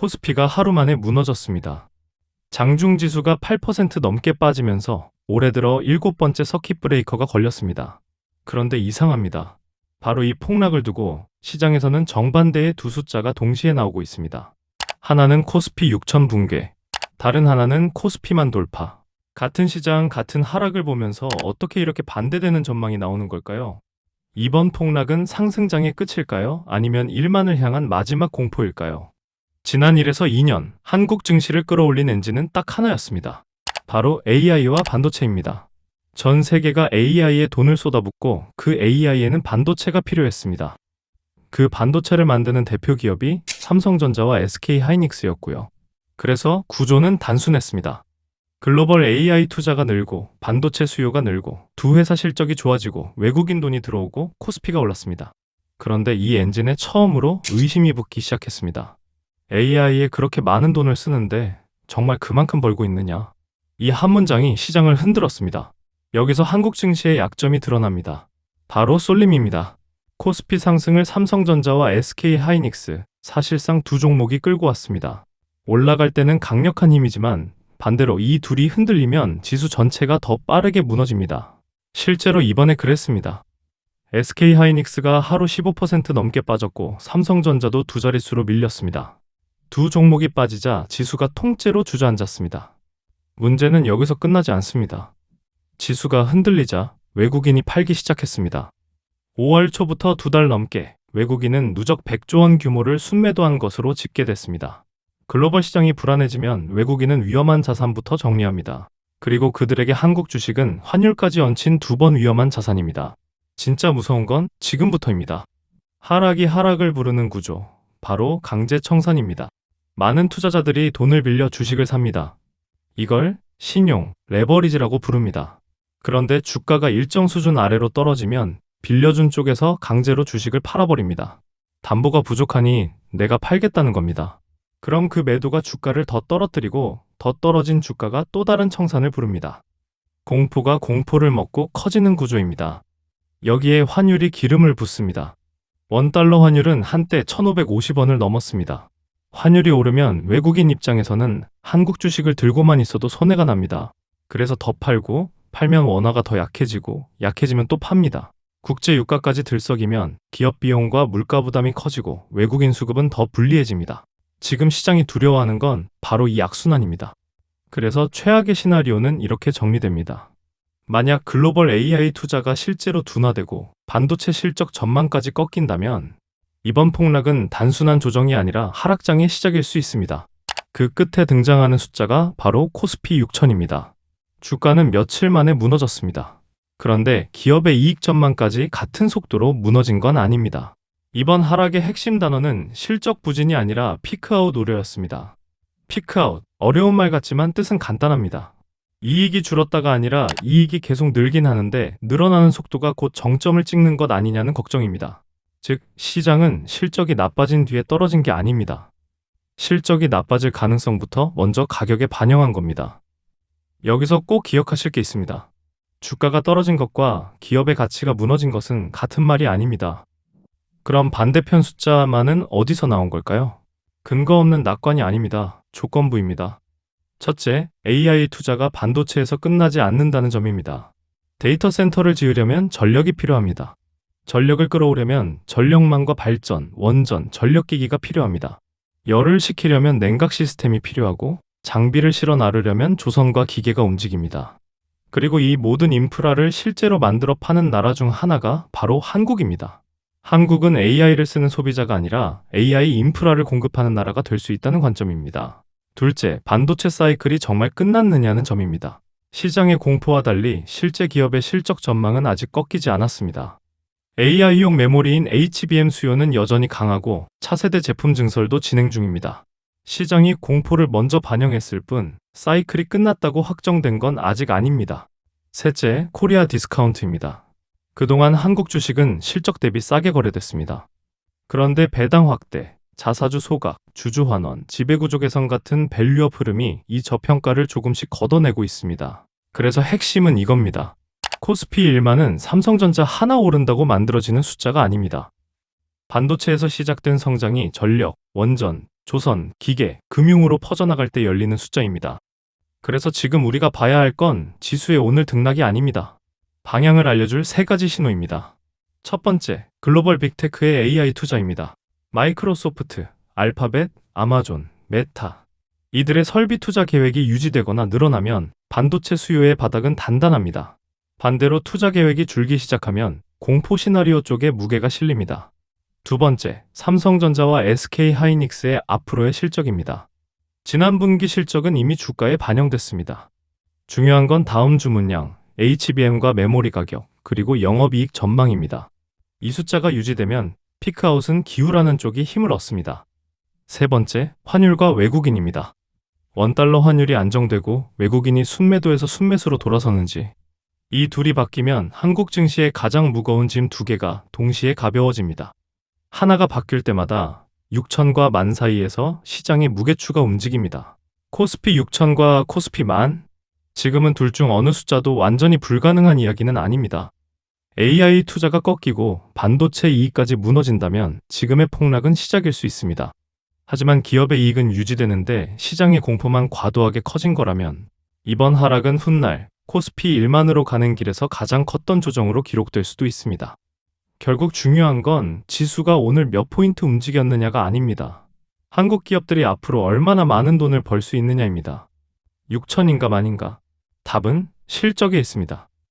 코스피가 하루 만에 무너졌습니다. 장중지수가 8% 넘게 빠지면서 올해 들어 7번째 서킷 브레이커가 걸렸습니다. 그런데 이상합니다. 바로 이 폭락을 두고 시장에서는 정반대의 두 숫자가 동시에 나오고 있습니다. 하나는 코스피 6천 붕괴, 다른 하나는 코스피만 돌파. 같은 시장, 같은 하락을 보면서 어떻게 이렇게 반대되는 전망이 나오는 걸까요? 이번 폭락은 상승장의 끝일까요? 아니면 일만을 향한 마지막 공포일까요? 지난 1에서 2년 한국 증시를 끌어올린 엔진은 딱 하나였습니다. 바로 AI와 반도체입니다. 전 세계가 AI에 돈을 쏟아붓고 그 AI에는 반도체가 필요했습니다. 그 반도체를 만드는 대표 기업이 삼성전자와 SK하이닉스였고요. 그래서 구조는 단순했습니다. 글로벌 AI 투자가 늘고 반도체 수요가 늘고 두 회사 실적이 좋아지고 외국인 돈이 들어오고 코스피가 올랐습니다. 그런데 이 엔진에 처음으로 의심이 붙기 시작했습니다. AI에 그렇게 많은 돈을 쓰는데 정말 그만큼 벌고 있느냐? 이 한 문장이 시장을 흔들었습니다. 여기서 한국 증시의 약점이 드러납니다. 바로 쏠림입니다. 코스피 상승을 삼성전자와 SK하이닉스, 사실상 두 종목이 끌고 왔습니다. 올라갈 때는 강력한 힘이지만 반대로 이 둘이 흔들리면 지수 전체가 더 빠르게 무너집니다. 실제로 이번에 그랬습니다. SK하이닉스가 하루 15% 넘게 빠졌고 삼성전자도 두 자릿수로 밀렸습니다. 두 종목이 빠지자 지수가 통째로 주저앉았습니다. 문제는 여기서 끝나지 않습니다. 지수가 흔들리자 외국인이 팔기 시작했습니다. 5월 초부터 두 달 넘게 외국인은 누적 100조 원 규모를 순매도한 것으로 집계됐습니다. 글로벌 시장이 불안해지면 외국인은 위험한 자산부터 정리합니다. 그리고 그들에게 한국 주식은 환율까지 얹힌 두 번 위험한 자산입니다. 진짜 무서운 건 지금부터입니다. 하락이 하락을 부르는 구조, 바로 강제 청산입니다. 많은 투자자들이 돈을 빌려 주식을 삽니다. 이걸 신용, 레버리지라고 부릅니다. 그런데 주가가 일정 수준 아래로 떨어지면 빌려준 쪽에서 강제로 주식을 팔아버립니다. 담보가 부족하니 내가 팔겠다는 겁니다. 그럼 그 매도가 주가를 더 떨어뜨리고 더 떨어진 주가가 또 다른 청산을 부릅니다. 공포가 공포를 먹고 커지는 구조입니다. 여기에 환율이 기름을 붓습니다. 원달러 환율은 한때 1,550원을 넘었습니다. 환율이 오르면 외국인 입장에서는 한국 주식을 들고만 있어도 손해가 납니다. 그래서 더 팔고 팔면 원화가 더 약해지고 약해지면 또 팝니다. 국제 유가까지 들썩이면 기업 비용과 물가 부담이 커지고 외국인 수급은 더 불리해집니다. 지금 시장이 두려워하는 건 바로 이 악순환입니다. 그래서 최악의 시나리오는 이렇게 정리됩니다. 만약 글로벌 AI 투자가 실제로 둔화되고 반도체 실적 전망까지 꺾인다면 이번 폭락은 단순한 조정이 아니라 하락장의 시작일 수 있습니다. 그 끝에 등장하는 숫자가 바로 코스피 6천입니다. 주가는 며칠 만에 무너졌습니다. 그런데 기업의 이익 전망까지 같은 속도로 무너진 건 아닙니다. 이번 하락의 핵심 단어는 실적 부진이 아니라 피크아웃 우려였습니다. 피크아웃, 어려운 말 같지만 뜻은 간단합니다. 이익이 줄었다가 아니라 이익이 계속 늘긴 하는데 늘어나는 속도가 곧 정점을 찍는 것 아니냐는 걱정입니다. 즉, 시장은 실적이 나빠진 뒤에 떨어진 게 아닙니다. 실적이 나빠질 가능성부터 먼저 가격에 반영한 겁니다. 여기서 꼭 기억하실 게 있습니다. 주가가 떨어진 것과 기업의 가치가 무너진 것은 같은 말이 아닙니다. 그럼 반대편 숫자만은 어디서 나온 걸까요? 근거 없는 낙관이 아닙니다. 조건부입니다. 첫째, AI 투자가 반도체에서 끝나지 않는다는 점입니다. 데이터 센터를 지으려면 전력이 필요합니다. 전력을 끌어오려면 전력망과 발전, 원전, 전력기기가 필요합니다. 열을 식히려면 냉각 시스템이 필요하고 장비를 실어 나르려면 조선과 기계가 움직입니다. 그리고 이 모든 인프라를 실제로 만들어 파는 나라 중 하나가 바로 한국입니다. 한국은 AI를 쓰는 소비자가 아니라 AI 인프라를 공급하는 나라가 될 수 있다는 관점입니다. 둘째, 반도체 사이클이 정말 끝났느냐는 점입니다. 시장의 공포와 달리 실제 기업의 실적 전망은 아직 꺾이지 않았습니다. AI용 메모리인 HBM 수요는 여전히 강하고 차세대 제품 증설도 진행 중입니다. 시장이 공포를 먼저 반영했을 뿐 사이클이 끝났다고 확정된 건 아직 아닙니다. 셋째, 코리아 디스카운트입니다. 그동안 한국 주식은 실적 대비 싸게 거래됐습니다. 그런데 배당 확대, 자사주 소각, 주주 환원, 지배구조 개선 같은 밸류업 흐름이 이 저평가를 조금씩 걷어내고 있습니다. 그래서 핵심은 이겁니다. 코스피 1만은 삼성전자 하나 오른다고 만들어지는 숫자가 아닙니다. 반도체에서 시작된 성장이 전력, 원전, 조선, 기계, 금융으로 퍼져나갈 때 열리는 숫자입니다. 그래서 지금 우리가 봐야 할 건 지수의 오늘 등락이 아닙니다. 방향을 알려줄 세 가지 신호입니다. 첫 번째, 글로벌 빅테크의 AI 투자입니다. 마이크로소프트, 알파벳, 아마존, 메타. 이들의 설비 투자 계획이 유지되거나 늘어나면 반도체 수요의 바닥은 단단합니다. 반대로 투자 계획이 줄기 시작하면 공포 시나리오 쪽에 무게가 실립니다. 두 번째, 삼성전자와 SK하이닉스의 앞으로의 실적입니다. 지난 분기 실적은 이미 주가에 반영됐습니다. 중요한 건 다음 주 문양, HBM과 메모리 가격, 그리고 영업이익 전망입니다. 이 숫자가 유지되면 피크아웃은 기울하는 쪽이 힘을 얻습니다. 세 번째, 환율과 외국인입니다. 원달러 환율이 안정되고 외국인이 순매도에서 순매수로 돌아서는지, 이 둘이 바뀌면 한국 증시의 가장 무거운 짐 두 개가 동시에 가벼워집니다. 하나가 바뀔 때마다 6천과 만 사이에서 시장의 무게추가 움직입니다. 코스피 6천과 코스피 만? 지금은 둘 중 어느 숫자도 완전히 불가능한 이야기는 아닙니다. AI 투자가 꺾이고 반도체 이익까지 무너진다면 지금의 폭락은 시작일 수 있습니다. 하지만 기업의 이익은 유지되는데 시장의 공포만 과도하게 커진 거라면 이번 하락은 훗날 코스피 1만으로 가는 길에서 가장 컸던 조정으로 기록될 수도 있습니다. 결국 중요한 건 지수가 오늘 몇 포인트 움직였느냐가 아닙니다. 한국 기업들이 앞으로 얼마나 많은 돈을 벌 수 있느냐입니다. 6천인가 만인가? 답은 실적에 있습니다.